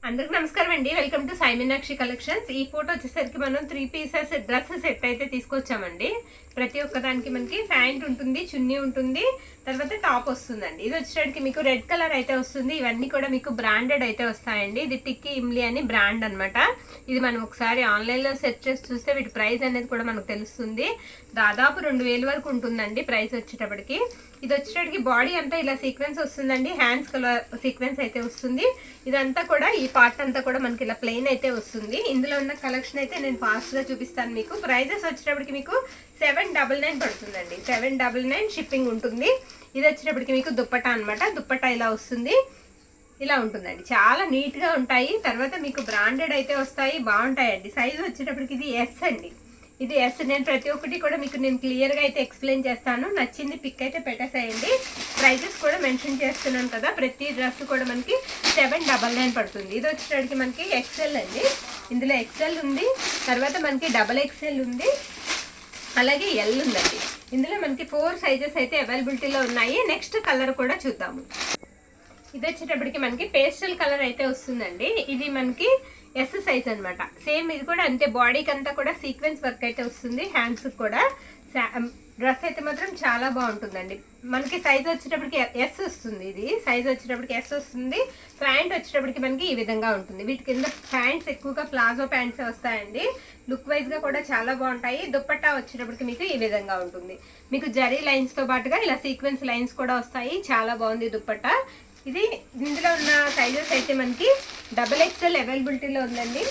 అందరికి నమస్కారం అండి. Welcome to Sai Meenakshi collections. ఈ ఫోటో వచ్చేసరికి మనం 3 పీసెస్ డ్రెస్ సెట్ అయితే తీసుకొచ్చామండి. ప్రతి ఒక్క దానికి మనకి ప్యాంట్ ఉంటుంది, చున్నీ ఉంటుంది, తర్వాత టాప్ వస్తుందండి. ఇది వచ్చేసరికి మీకు రెడ్ కలర్ అయితే వస్తుంది. ఇవన్నీ కూడా మీకు బ్రాండెడ్ అయితే వస్తాయండి. ఇది టిక్కీ ఇమ్లీ అని బ్రాండ్ అనమాట. ఇది మనం ఒకసారి ఆన్లైన్లో సెర్చ్ చేసి చూస్తే వీటి ప్రైస్ అనేది కూడా మనకు తెలుస్తుంది. దాదాపు 2000 వరకు ఉంటుందండి ప్రైస్ వచ్చేటప్పటికి. ఇది వచ్చేటప్పటికి బాడీ అంతా ఇలా సీక్వెన్స్ వస్తుందండి. హ్యాండ్స్ కలర్ సీక్వెన్స్ అయితే వస్తుంది. ఇదంతా కూడా ఈ పార్ట్ అంతా కూడా మనకి ఇలా ప్లెయిన్ అయితే వస్తుంది. ఇందులో ఉన్న కలెక్షన్ అయితే నేను ఫాస్ట్ గా చూపిస్తాను మీకు. ప్రైజెస్ వచ్చేటప్పటికి మీకు 799 పడుతుందండి. 799 షిప్పింగ్ ఉంటుంది. ఇది వచ్చేటప్పటికి మీకు దుప్పటా అనమాట. దుప్పటా ఇలా వస్తుంది, ఇలా ఉంటుందండి. చాలా నీట్ గా ఉంటాయి. తర్వాత మీకు బ్రాండెడ్ అయితే వస్తాయి, బాగుంటాయండి. సైజ్ వచ్చేటప్పటికి ఇది ఎస్ అండి. ఇది ఎస్. నేను ప్రతి ఒక్కటి కూడా మీకు నేను క్లియర్ గా అయితే ఎక్స్ప్లెయిన్ చేస్తాను. నచ్చింది పిక్ అయితే పెట్టేసేయండి. ప్రైజెస్ కూడా మెన్షన్ చేస్తున్నాను కదా. ప్రతి డ్రెస్ కూడా మనకి 799 పడుతుంది. ఇది వచ్చేటప్పటికి మనకి ఎక్సెల్ అండి. ఇందులో ఎక్సెల్ ఉంది, తర్వాత మనకి XXL ఉంది, అలాగే ఎల్ ఉందండి. ఇందులో మనకి 4 సైజెస్ అయితే అవైలబిలిటీలో ఉన్నాయి. నెక్స్ట్ కలర్ కూడా చూద్దాము. ఇది వచ్చేటప్పటికి మనకి పేస్టల్ కలర్ అయితే వస్తుందండి. ఇది మనకి ఎస్ సైజ్ అనమాట. సేమ్ ఇది కూడా అంతే. బాడీకి అంతా కూడా సీక్వెన్స్ వర్క్ అయితే వస్తుంది. హ్యాండ్స్ కూడా. డ్రెస్ అయితే మాత్రం చాలా బాగుంటుందండి. మనకి సైజ్ వచ్చేటప్పటికి ఎస్ వస్తుంది. ఇది సైజ్ వచ్చేటప్పటికి ఎస్ వస్తుంది. ప్యాంట్ వచ్చేటప్పటికి మనకి ఈ విధంగా ఉంటుంది. వీటి కింద ప్యాంట్స్ ఎక్కువగా ప్లాజో ప్యాంట్స్ వస్తాయండి. లుక్ వైజ్ గా కూడా చాలా బాగుంటాయి. దుప్పట్టా వచ్చేటప్పటికి మీకు ఈ విధంగా ఉంటుంది. మీకు జరీ లైన్స్ తో పాటుగా ఇలా సీక్వెన్స్ లైన్స్ కూడా వస్తాయి. చాలా బాగుంది దుప్పట్టా. ఇది ఇందులో ఉన్న సైజెస్ అయితే మనకి XXL అవైలబిలిటీలో ఉందండి.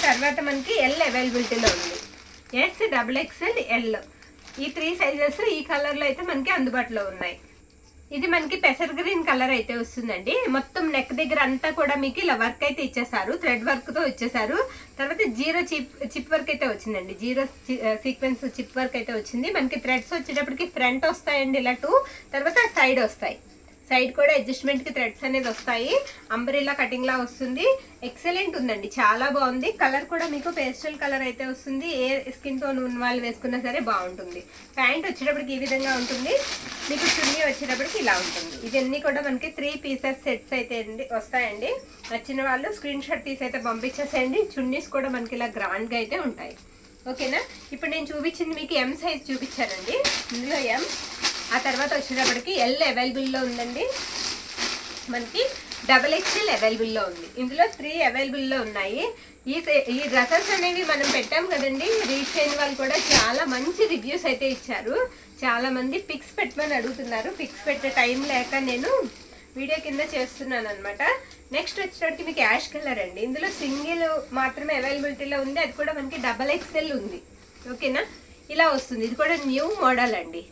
తర్వాత మనకి ఎల్ అవైలబిలిటీలో ఉంది. ఎస్, XXL, ఎల్, ఈ 3 సైజెస్ ఈ కలర్ లో అయితే మనకి అందుబాటులో ఉన్నాయి. ఇది మనకి పెసర్ గ్రీన్ కలర్ అయితే వస్తుందండి. మొత్తం నెక్ దగ్గర అంతా కూడా మీకు ఇలా వర్క్ అయితే ఇచ్చేసారు. థ్రెడ్ వర్క్ తో ఇచ్చేసారు. తర్వాత జీరో చిప్ వర్క్ అయితే వచ్చిందండి. జీరో సీక్వెన్స్ చిప్ వర్క్ అయితే వచ్చింది. మనకి థ్రెడ్స్ వచ్చేటప్పటికి ఫ్రంట్ వస్తాయండి ఇలా 2, తర్వాత సైడ్ వస్తాయి. సైడ్ కూడా అడ్జస్ట్మెంట్ కి థ్రెడ్స్ అనేది వస్తాయి. అంబ్రెల్లా కటింగ్ లా వస్తుంది. ఎక్సలెంట్ ఉందండి, చాలా బాగుంది. కలర్ కూడా మీకు పేస్టల్ కలర్ అయితే వస్తుంది. ఏ స్కిన్ టోన్ ఉన్న వాళ్ళు వేసుకున్నా సరే బాగుంటుంది. ప్యాంట్ వచ్చేటప్పటికి ఈ విధంగా ఉంటుంది. మీకు చున్నీ వచ్చేటప్పటికి ఇలా ఉంటుంది. ఇవన్నీ కూడా మనకి 3 పీసెస్ సెట్స్ అయితే వస్తాయండి. నచ్చిన వాళ్ళు స్క్రీన్ షాట్ తీసి అయితే పంపించేసేయండి. చున్నీస్ కూడా మనకి ఇలా గ్రాండ్ గా అయితే ఉంటాయి. ఓకేనా. ఇప్పుడు నేను చూపించింది మీకు ఎం సైజ్ చూపించానండి. ఇందులో ఎం, ఆ తర్వాత వచ్చేటప్పటికి ఎల్ అవైలబుల్లో ఉందండి. మనకి XXL అవైలబుల్లో ఉంది. ఇందులో 3 అవైలబుల్లో ఉన్నాయి. ఈ డ్రెస్సెస్ అనేవి మనం పెట్టాం కదండి. రీచ్ అయిన వాళ్ళు కూడా చాలా మంచి రివ్యూస్ అయితే ఇచ్చారు. చాలా మంది పిక్స్ పెట్టమని అడుగుతున్నారు. పిక్స్ పెట్టే టైం లేక నేను వీడియో కింద చేస్తున్నాను అనమాట. నెక్స్ట్ వచ్చేటప్పటికి మీకు యాష్ కలర్ అండి. ఇందులో సింగిల్ మాత్రమే అవైలబిలిటీలో ఉంది. అది కూడా మనకి XXL ఉంది. ఓకేనా. ఇలా వస్తుంది. ఇది కూడా న్యూ మోడల్ అండి.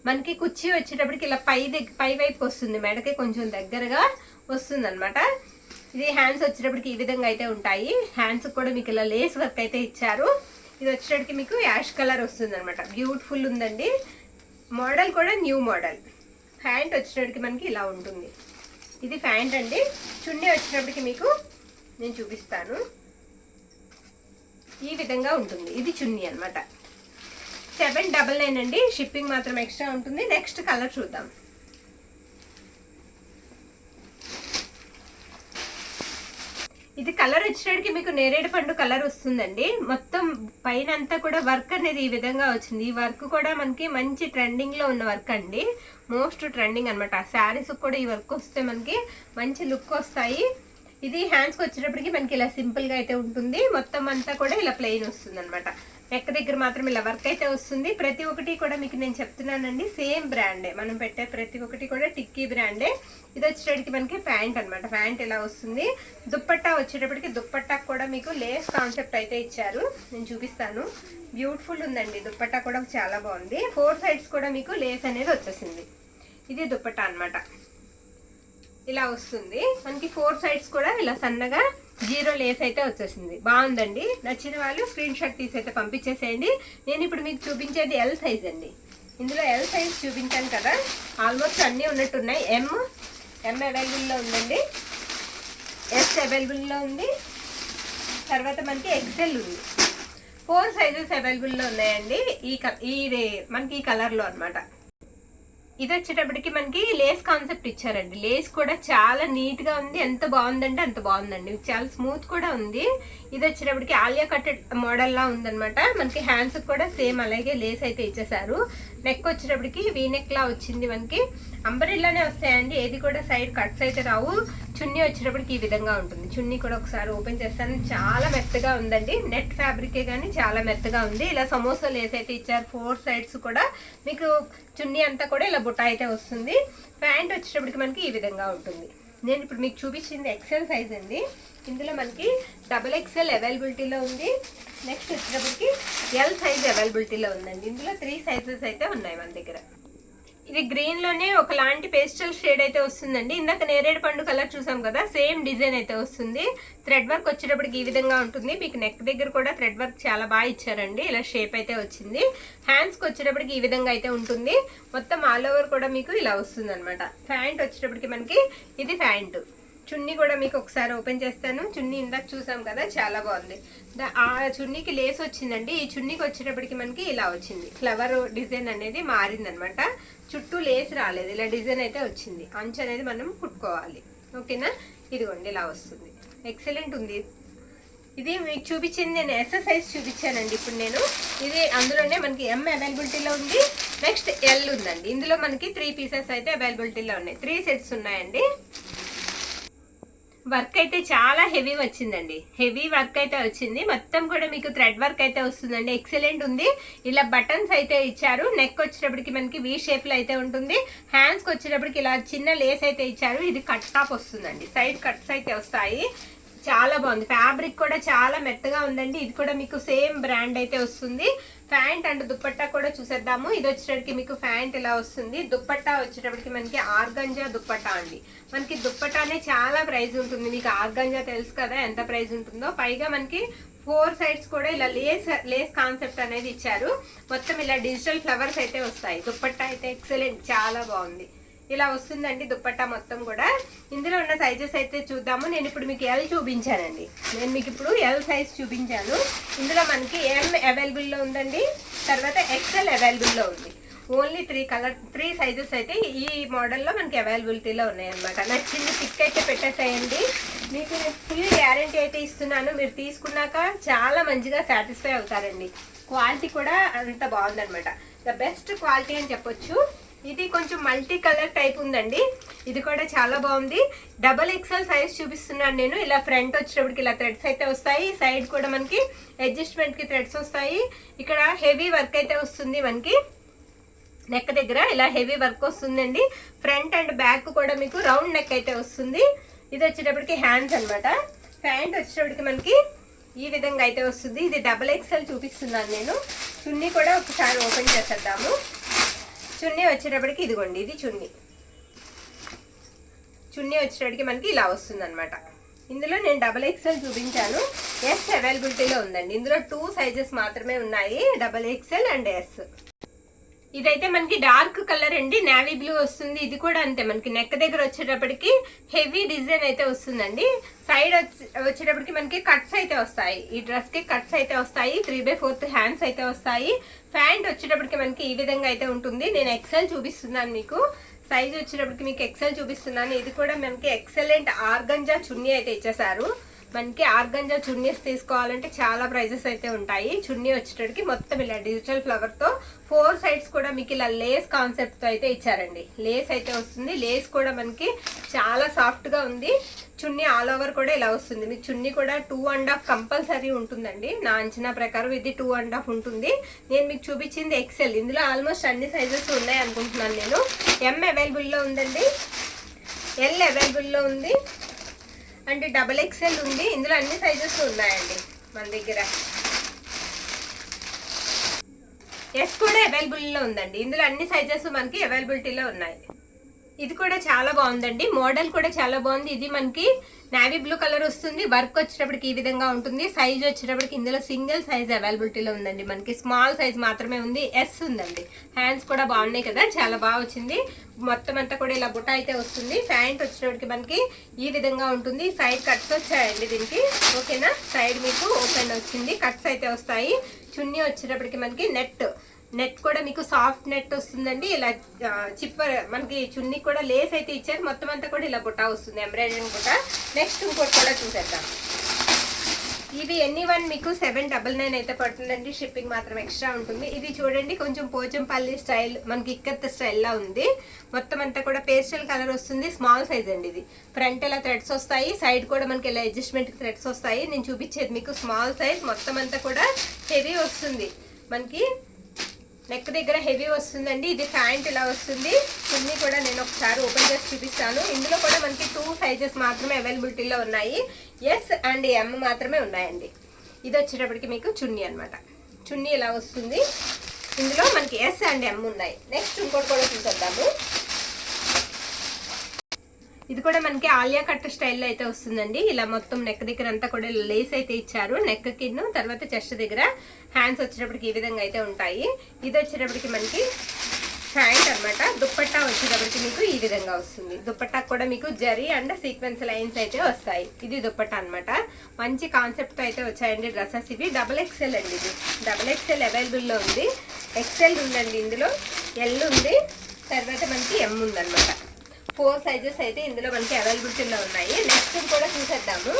మనకి కుర్చీ వచ్చేటప్పటికి ఇలా పై వైపు వస్తుంది. మెడకి కొంచెం దగ్గరగా వస్తుంది అనమాట. ఇది హ్యాండ్స్ వచ్చేటప్పటికి ఈ విధంగా అయితే ఉంటాయి. హ్యాండ్స్ కూడా మీకు ఇలా లేస్ వర్క్ అయితే ఇచ్చారు. ఇది వచ్చేటప్పటికి మీకు యాష్ కలర్ వస్తుంది అనమాట. బ్యూటిఫుల్ ఉందండి. మోడల్ కూడా న్యూ మోడల్. ప్యాంట్ వచ్చేటప్పటికి మనకి ఇలా ఉంటుంది. ఇది ప్యాంట్ అండి. చున్నీ వచ్చేటప్పటికి మీకు నేను చూపిస్తాను. ఈ విధంగా ఉంటుంది. ఇది చున్నీ అనమాట. 799 అండి. షిప్పింగ్ మాత్రం ఎక్స్ట్రా ఉంటుంది. నెక్స్ట్ కలర్ చూద్దాం. ఇది కలర్ వచ్చేటికి మీకు నేరేడు పండు కలర్ వస్తుందండి. మొత్తం పైన అంతా కూడా వర్క్ అనేది ఈ విధంగా వచ్చింది. ఈ వర్క్ కూడా మనకి మంచి ట్రెండింగ్ లో ఉన్న వర్క్ అండి. మోస్ట్ ట్రెండింగ్ అనమాట. శారీస్ కూడా ఈ వర్క్ వస్తే మనకి మంచి లుక్ వస్తాయి. ఇది హ్యాండ్స్కి వచ్చేటప్పటికి మనకి ఇలా సింపుల్ గా అయితే ఉంటుంది. మొత్తం అంతా కూడా ఇలా ప్లెయిన్ వస్తుంది అనమాట. నెక్ దగ్గర మాత్రం ఇలా వర్క్ అయితే వస్తుంది. ప్రతి ఒక్కటి కూడా మీకు నేను చెప్తున్నానండి, సేమ్ బ్రాండే. మనం పెట్టే ప్రతి ఒక్కటి కూడా టిక్కీ బ్రాండే. ఇది వచ్చేటప్పటికి మనకి ప్యాంట్ అనమాట. ప్యాంట్ ఇలా వస్తుంది. దుప్పట్టా వచ్చేటప్పటికి దుప్పట్టాకు కూడా మీకు లేస్ కాన్సెప్ట్ అయితే ఇచ్చారు. నేను చూపిస్తాను. బ్యూటిఫుల్ ఉందండి. దుప్పట్టా కూడా చాలా బాగుంది. 4 సైడ్స్ కూడా మీకు లేస్ అనేది వచ్చేసింది. ఇది దుప్పట్టా అనమాట. ఇలా వస్తుంది. మనకి 4 సైడ్స్ కూడా ఇలా సన్నగా జీరో లేస్ అయితే వచ్చేసింది. బాగుందండి. నచ్చిన వాళ్ళు స్క్రీన్ షాట్ తీసి అయితే పంపించేసేయండి. నేను ఇప్పుడు మీకు చూపించేది ఎల్ సైజ్ అండి. ఇందులో ఎల్ సైజ్ చూపించాను కదా. ఆల్మోస్ట్ అన్నీ ఉన్నట్టున్నాయి. ఎం అవైలబుల్లో ఉందండి. ఎస్ అవైలబుల్లో ఉంది. తర్వాత మనకి XL ఉంది. 4 సైజెస్ అవైలబుల్లో ఉన్నాయండి. మనకి ఈ కలర్లో అనమాట. ఇది వచ్చేటప్పటికి మనకి లేస్ కాన్సెప్ట్ ఇచ్చారండి. లేస్ కూడా చాలా నీట్ గా ఉంది, ఎంత బాగుందంటే అంత బాగుందండి, చాలా స్మూత్ కూడా ఉంది. ఇది వచ్చేటప్పటికి ఆలియా కట్టెడ్ మోడల్ లా ఉందనమాట. మనకి హ్యాండ్స్ కూడా సేమ్ అలాగే లేస్ అయితే ఇచ్చేసారు. నెక్ వచ్చేటప్పటికి వీ నెక్ లా వచ్చింది. మనకి అంబరిల్లానే వస్తాయండి, ఏది కూడా సైడ్ కట్స్ అయితే రావు. చున్నీ వచ్చేటప్పటికి ఈ విధంగా ఉంటుంది. చున్నీ కూడా ఒకసారి ఓపెన్ చేస్తాను, చాలా మెత్తగా ఉందండి. నెట్ ఫ్యాబ్రికే కానీ చాలా మెత్తగా ఉంది. ఇలా సమోసా లేస్ అయితే ఇచ్చారు. 4 సైడ్స్ కూడా మీకు చున్నీ అంతా కూడా ఇలా బుట్ట అయితే వస్తుంది. ప్యాంట్ వచ్చేటప్పటికి మనకి ఈ విధంగా ఉంటుంది. నేను ఇప్పుడు మీకు చూపించింది ఎక్సెల్ సైజ్ అండి. ఇందులో మనకి XXL అవైలబిలిటీలో ఉంది. నెక్స్ట్ వచ్చేటప్పటికి L సైజ్ అవైలబిలిటీలో ఉందండి. ఇందులో 3 సైజెస్ అయితే ఉన్నాయి మన దగ్గర. ఇది గ్రీన్ లోనే ఒకలాంటి పేస్టల్ షేడ్ అయితే వస్తుందండి. ఇందాక నేరేడు పండు కలర్ చూసాం కదా, సేమ్ డిజైన్ అయితే వస్తుంది. థ్రెడ్ వర్క్ వచ్చేటప్పటికి ఈ విధంగా ఉంటుంది. మీకు నెక్ దగ్గర కూడా థ్రెడ్ వర్క్ చాలా బాగా ఇచ్చారండి. ఇలా షేప్ అయితే వచ్చింది. హ్యాండ్స్కి వచ్చేటప్పటికి ఈ విధంగా అయితే ఉంటుంది. మొత్తం ఆల్ ఓవర్ కూడా మీకు ఇలా వస్తుంది అనమాట. ప్యాంట్ వచ్చేటప్పటికి మనకి ఇది ప్యాంటు. చున్నీ కూడా మీకు ఒకసారి ఓపెన్ చేస్తాను. చున్నీ ఇందాక చూసాం కదా, చాలా బాగుంది. ఆ చున్నీకి లేస్ వచ్చిందండి. ఈ చున్నీకి వచ్చేటప్పటికి మనకి ఇలా వచ్చింది. ఫ్లవర్ డిజైన్ అనేది మారిందనమాట. చుట్టూ లేస్ రాలేదు, ఇలా డిజైన్ అయితే వచ్చింది. అంచు అనేది మనం కుట్టుకోవాలి. ఓకేనా, ఇదిగోండి ఇలా వస్తుంది. ఎక్సలెంట్ ఉంది. ఇది మీకు చూపించింది నేను ఎస్ సైజ్ చూపించానండి. ఇప్పుడు నేను ఇది అందులోనే మనకి M అవైలబిలిటీలో ఉంది. నెక్స్ట్ L ఉందండి. ఇందులో మనకి 3 పీసెస్ అయితే అవైలబిలిటీలో ఉన్నాయి. 3 సెట్స్ ఉన్నాయండి. వర్క్ అయితే చాలా హెవీ వచ్చిందండి. హెవీ వర్క్ అయితే వచ్చింది. మొత్తం కూడా మీకు థ్రెడ్ వర్క్ అయితే వస్తుందండి. ఎక్సలెంట్ ఉంది. ఇలా బటన్స్ అయితే ఇచ్చారు. నెక్ వచ్చేటప్పటికి మనకి V షేప్ లో అయితే ఉంటుంది. హ్యాండ్స్ కి వచ్చేటప్పటికి ఇలా చిన్న లేస్ అయితే ఇచ్చారు. ఇది కట్ టాప్ వస్తుందండి. సైడ్ కట్స్ అయితే వస్తాయి. చాలా బాగుంది. ఫ్యాబ్రిక్ కూడా చాలా మెత్తగా ఉందండి. ఇది కూడా మీకు సేమ్ బ్రాండ్ అయితే వస్తుంది. ప్యాంట్ అండ్ దుప్పట్టా కూడా చూసేద్దాము. ఇది వచ్చేటప్పటికి మీకు ప్యాంట్ ఇలా వస్తుంది. దుప్పట్టా వచ్చేటప్పటికి మనకి ఆర్గంజా దుప్పట్టా అండి. మనకి దుప్పట్టానే చాలా ప్రైస్ ఉంటుంది. మీకు ఆర్గంజా తెలుసు కదా ఎంత ప్రైస్ ఉంటుందో. పైగా మనకి 4 సైడ్స్ కూడా ఇలా లేస్ కాన్సెప్ట్ అనేది ఇచ్చారు. మొత్తం ఇలా డిజిటల్ ఫ్లవర్స్ అయితే వస్తాయి. దుప్పట్టా అయితే ఎక్సలెంట్, చాలా బాగుంది. ఇలా వస్తుందండి దుప్పట్టా మొత్తం కూడా. ఇందులో ఉన్న సైజెస్ అయితే చూద్దాము. నేను ఇప్పుడు మీకు L చూపించానండి. నేను మీకు ఇప్పుడు L సైజ్ చూపించాను. ఇందులో మనకి M అవైలబుల్లో ఉందండి. తర్వాత XL అవైలబుల్లో ఉంది. ఓన్లీ 3 సైజెస్ అయితే ఈ మోడల్లో మనకి అవైలబిలిటీలో ఉన్నాయన్నమాట. నచ్చింది పిక్ అయితే పెట్టేసేయండి. మీకు నేను ఫుల్ గ్యారంటీ అయితే ఇస్తున్నాను. మీరు తీసుకున్నాక చాలా మంచిగా సాటిస్ఫై అవుతారండి. క్వాలిటీ కూడా అంత బాగుందనమాట. ద బెస్ట్ క్వాలిటీ అని చెప్పొచ్చు. ఇది కొంచెం మల్టీ కలర్ టైప్ ఉందండి. ఇది కూడా చాలా బాగుంది. XXL సైజ్ చూపిస్తున్నాను నేను. ఇలా ఫ్రంట్ వచ్చేటప్పటికి ఇలా థ్రెడ్స్ అయితే వస్తాయి. సైడ్ కూడా మనకి అడ్జస్ట్మెంట్ కి థ్రెడ్స్ వస్తాయి. ఇక్కడ హెవీ వర్క్ అయితే వస్తుంది. మనకి నెక్ దగ్గర ఇలా హెవీ వర్క్ వస్తుందండి. ఫ్రంట్ అండ్ బ్యాక్ కూడా మీకు రౌండ్ నెక్ అయితే వస్తుంది. ఇది వచ్చేటప్పటికి హ్యాండ్స్ అనమాట. ప్యాంట్ వచ్చేటప్పటికి మనకి ఈ విధంగా అయితే వస్తుంది. ఇది XXL చూపిస్తున్నాను నేను. చున్నీ కూడా ఒకసారి ఓపెన్ చేసేద్దాము. చున్నీ వచ్చేటప్పటికి ఇదిగోండి, ఇది చున్నీ. చున్నీ వచ్చేటప్పటికి మనకి ఇలా వస్తుంది అనమాట. ఇందులో నేను XXL చూపించాను. S అవైలబిలిటీలో ఉందండి. ఇందులో 2 సైజెస్ మాత్రమే ఉన్నాయి, XXL అండ్ S. ఇదైతే మనకి డార్క్ కలర్ అండి, నేవీ బ్లూ వస్తుంది. ఇది కూడా అంతే. మనకి నెక్ దగ్గర వచ్చేటప్పటికి హెవీ డిజైన్ అయితే వస్తుందండి. సైడ్ వచ్చేటప్పటికి మనకి కట్స్ అయితే వస్తాయి. ఈ డ్రెస్ కి కట్స్ అయితే వస్తాయి. 3/4 హ్యాండ్స్ అయితే వస్తాయి. ప్యాంట్ వచ్చేటప్పటికి మనకి ఈ విధంగా అయితే ఉంటుంది. నేను XL చూపిస్తున్నాను మీకు. సైజ్ వచ్చేటప్పటికి మీకు XL చూపిస్తున్నాను. ఇది కూడా మనకి ఎక్సలెంట్ ఆర్గంజా చున్నీ అయితే ఇచ్చేసారు. మనకి ఆర్గంజా చున్నీస్ తీసుకోవాలంటే చాలా ప్రైజెస్ అయితే ఉంటాయి. చున్నీ వచ్చేటప్పటికి మొత్తం ఇలా డిజిటల్ ఫ్లవర్ తో 4 సైడ్స్ కూడా మీకు ఇలా లేస్ కాన్సెప్ట్ తో అయితే ఇచ్చారండి. లేస్ అయితే వస్తుంది. లేస్ కూడా మనకి చాలా సాఫ్ట్ గా ఉంది. చున్నీ ఆల్ ఓవర్ కూడా ఇలా వస్తుంది. మీకు చున్నీ కూడా 2.5 కంపల్సరీ ఉంటుందండి. నా అంచనా ప్రకారం ఇది 2.5 ఉంటుంది. నేను మీకు చూపించింది XL. ఇందులో ఆల్మోస్ట్ అన్ని సైజెస్ ఉన్నాయి అనుకుంటున్నాను నేను. M అవైలబుల్లో ఉందండి. L అవైలబుల్లో ఉంది అండ్ XXL ఉంది. ఇందులో అన్ని సైజెస్ ఉన్నాయండి మన దగ్గర. S కూడా అవైలబుల్లో ఉందండి. ఇందులో అన్ని సైజెస్ మనకి అవైలబిలిటీలో ఉన్నాయి. ఇది కూడా చాలా బాగుందండి. మోడల్ కూడా చాలా బాగుంది. ఇది మనకి నేవీ బ్లూ కలర్ వస్తుంది. వర్క్ వచ్చేటప్పటికి ఈ విధంగా ఉంటుంది. సైజ్ వచ్చేటప్పటికి ఇందులో సింగిల్ సైజ్ అవైలబిలిటీలో ఉందండి. మనకి స్మాల్ సైజ్ మాత్రమే ఉంది. S ఉందండి. హ్యాండ్స్ కూడా బాగున్నాయి కదా, చాలా బాగా వచ్చింది. మొత్తం అంతా కూడా ఇలా బుట్ట అయితే వస్తుంది. ప్యాంట్ వచ్చేటప్పటికి మనకి ఈ విధంగా ఉంటుంది. సైడ్ కట్స్ వచ్చాయండి దీనికి. ఓకేనా, సైడ్ మీకు ఓపెన్ వచ్చింది. కట్స్ అయితే వస్తాయి. చున్నీ వచ్చేటప్పటికి మనకి నెట్ నెట్ కూడా మీకు సాఫ్ట్ నెట్ వస్తుందండి. ఇలా చిప్పర్ మనకి చున్నీ కూడా లేస్ అయితే ఇచ్చారు. మొత్తం అంతా కూడా ఇలా బుట్ట వస్తుంది, ఎంబ్రాయిడరింగ్ బుట్ట. నెక్స్ట్ ఇంకోటి కూడా చూసేద్దాం. ఇవి ఎన్ని వన్ మీకు 799 అయితే పడుతుందండి. షిప్పింగ్ మాత్రం ఎక్స్ట్రా ఉంటుంది. ఇది చూడండి కొంచెం పోచంపల్లి స్టైల్, మనకి ఇక్కత్ స్టైల్లా ఉంది. మొత్తం అంతా కూడా పేస్టల్ కలర్ వస్తుంది. స్మాల్ సైజ్ అండి. ఇది ఫ్రంట్ ఇలా థ్రెడ్స్ వస్తాయి, సైడ్ కూడా మనకి ఇలా అడ్జస్ట్మెంట్ థ్రెడ్స్ వస్తాయి. నేను చూపించేది మీకు స్మాల్ సైజ్. మొత్తం అంతా కూడా హెవీ వస్తుంది, మనకి నెక్ దగ్గర హెవీ వస్తుందండి. ఇది ప్యాంట్ ఇలా వస్తుంది. చున్నీ కూడా నేను ఒకసారి ఓపెన్ చేసి చూపిస్తాను. ఇందులో కూడా మనకి 2 సైజెస్ మాత్రమే అవైలబిలిటీలో ఉన్నాయి. ఎస్ అండ్ ఎం మాత్రమే ఉన్నాయండి. ఇది వచ్చేటప్పటికి మీకు చున్నీ అనమాట. చున్నీ ఇలా వస్తుంది. ఇందులో మనకి ఎస్ అండ్ ఎం ఉన్నాయి. నెక్స్ట్ ఇంకోటి కూడా చూసేద్దాము. ఇది కూడా మనకి ఆలియా కట్ స్టైల్లో అయితే వస్తుందండి. ఇలా మొత్తం నెక్ దగ్గర అంతా కూడా లేస్ అయితే ఇచ్చారు. నెక్ కింద తర్వాత చెస్ట్ దగ్గర హ్యాండ్స్ వచ్చేటప్పటికి ఈ విధంగా అయితే ఉంటాయి. ఇది వచ్చేటప్పటికి మనకి ప్యాంట్ అనమాట. దుప్పట్టా వచ్చేటప్పటికి మీకు ఈ విధంగా వస్తుంది. దుప్పట్టా కూడా మీకు జరీ అండ్ సీక్వెన్స్ లైన్స్ అయితే వస్తాయి. ఇది దుప్పట్టా అనమాట. మంచి కాన్సెప్ట్ అయితే వచ్చాయండి డ్రెస్సెస్. ఇవి XXL అండి. ఇది XXL అవైలబుల్లో ఉంది. XL ఉందండి, ఇందులో ఎల్ ఉంది, తర్వాత మనకి ఎం ఉందన్నమాట. 4 సైజెస్ అయితే ఇందులో మనకి అవైలబిలిటీలో ఉన్నాయి. నెక్స్ట్ కూడా చూసేద్దాము.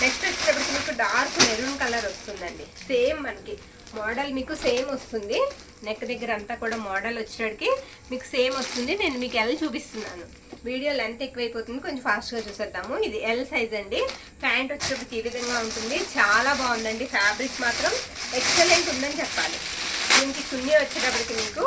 నెక్స్ట్ వచ్చేటప్పటికి మీకు డార్క్ మెరూన్ కలర్ వస్తుందండి. సేమ్ మనకి మోడల్ మీకు సేమ్ వస్తుంది. నెక్ దగ్గర అంతా కూడా మోడల్ వచ్చేటప్పటికి మీకు సేమ్ వస్తుంది. నేను మీకు ఎల్ చూపిస్తున్నాను. వీడియో లెంత్ ఎక్కువైపోతుంది, కొంచెం ఫాస్ట్గా చూసేద్దాము. ఇది ఎల్ సైజ్ అండి. ప్యాంట్ వచ్చేటప్పటికి ఈ విధంగా ఉంటుంది. చాలా బాగుందండి. ఫ్యాబ్రిక్ మాత్రం ఎక్సలెంట్ ఉందని చెప్పాలి. దీనికి చున్నీ వచ్చేటప్పటికి మీకు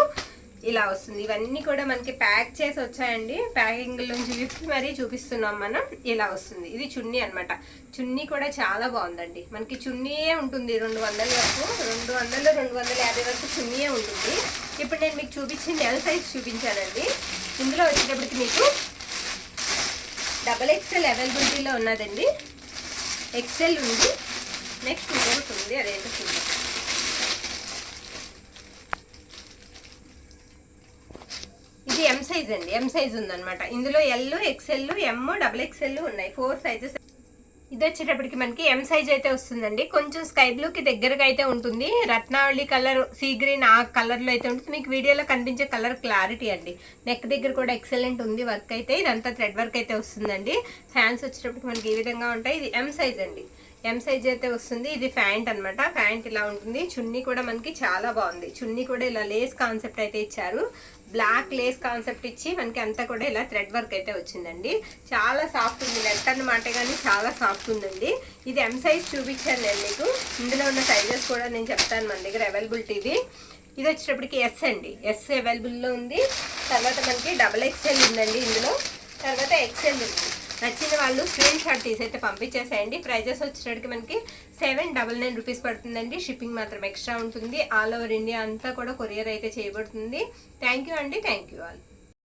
ఇలా వస్తుంది. ఇవన్నీ కూడా మనకి ప్యాక్ చేసి వచ్చాయండి. ప్యాకింగ్ నుంచి విప్పి మరీ చూపిస్తున్నాం మనం. ఇలా వస్తుంది. ఇది చున్నీ అనమాట. చున్నీ కూడా చాలా బాగుందండి. మనకి చున్నీయే ఉంటుంది 200 వరకు, 200, 250 వరకు చున్నీయే ఉంటుంది. ఇప్పుడు నేను మీకు చూపించింది ఎల్ సైజ్ చూపించానండి. ఇందులో వచ్చేటప్పటికి మీకు XXL అవైలబిలిటీలో ఉన్నదండి. XL ఉంది. నెక్స్ట్ ఇంకొకటి ఉంది, అదేంటో చూద్దాం. ఇది ఎం సైజ్ అండి. ఎం సైజ్ ఉందన్నమాట. ఇందులో ఎల్, XL, ఎం, XXL ఉన్నాయి. 4 సైజెస్. ఇది వచ్చేటప్పటికి మనకి ఎం సైజ్ అయితే వస్తుందండి. కొంచెం స్కై బ్లూకి దగ్గరగా అయితే ఉంటుంది. రత్నావళి కలర్, సీ గ్రీన్ ఆ కలర్లో అయితే ఉంటుంది. మీకు వీడియోలో కనిపించే కలర్ క్లారిటీ అండి. నెక్ దగ్గర కూడా ఎక్సలెంట్ ఉంది వర్క్ అయితే. ఇదంతా థ్రెడ్ వర్క్ అయితే వస్తుందండి. హ్యాండ్స్ వచ్చేటప్పటికి మనకి ఈ విధంగా ఉంటాయి. ఇది ఎం సైజ్ అండి. ఎం సైజ్ అయితే వస్తుంది. ఇది ప్యాంట్ అనమాట. ప్యాంట్ ఇలా ఉంటుంది. చున్నీ కూడా మనకి చాలా బాగుంది. చున్నీ కూడా ఇలా లేస్ కాన్సెప్ట్ అయితే ఇచ్చారు. బ్లాక్ లేస్ కాన్సెప్ట్ ఇచ్చి మనకి అంతా కూడా ఇలా థ్రెడ్ వర్క్ అయితే వచ్చిందండి. చాలా సాఫ్ట్ ఉంది. నెట్ అన్నమాట, కానీ చాలా సాఫ్ట్ ఉందండి. ఇది ఎం సైజ్ చూపించాను నేను మీకు. ఇందులో ఉన్న సైజెస్ కూడా నేను చెప్తాను మన దగ్గర అవైలబిలిటీది. ఇది వచ్చేటప్పటికి ఎస్ అండి. ఎస్ అవైలబుల్లో ఉంది. తర్వాత మనకి XXL ఉందండి ఇందులో. తర్వాత XL ఉంది. నచ్చిన వాళ్ళు స్క్రీన్ షాట్ తీసి అయితే పంపించేసేయండి. ప్రైజెస్ వచ్చేటప్పటికి మనకి 799 రూపీస్ పడుతుందండి. షిప్పింగ్ మాత్రం ఎక్స్ట్రా ఉంటుంది. ఆల్ ఓవర్ ఇండియా అంతా కూడా కొరియర్ అయితే చేయబడుతుంది. థ్యాంక్ యూ అండి. Thank you all.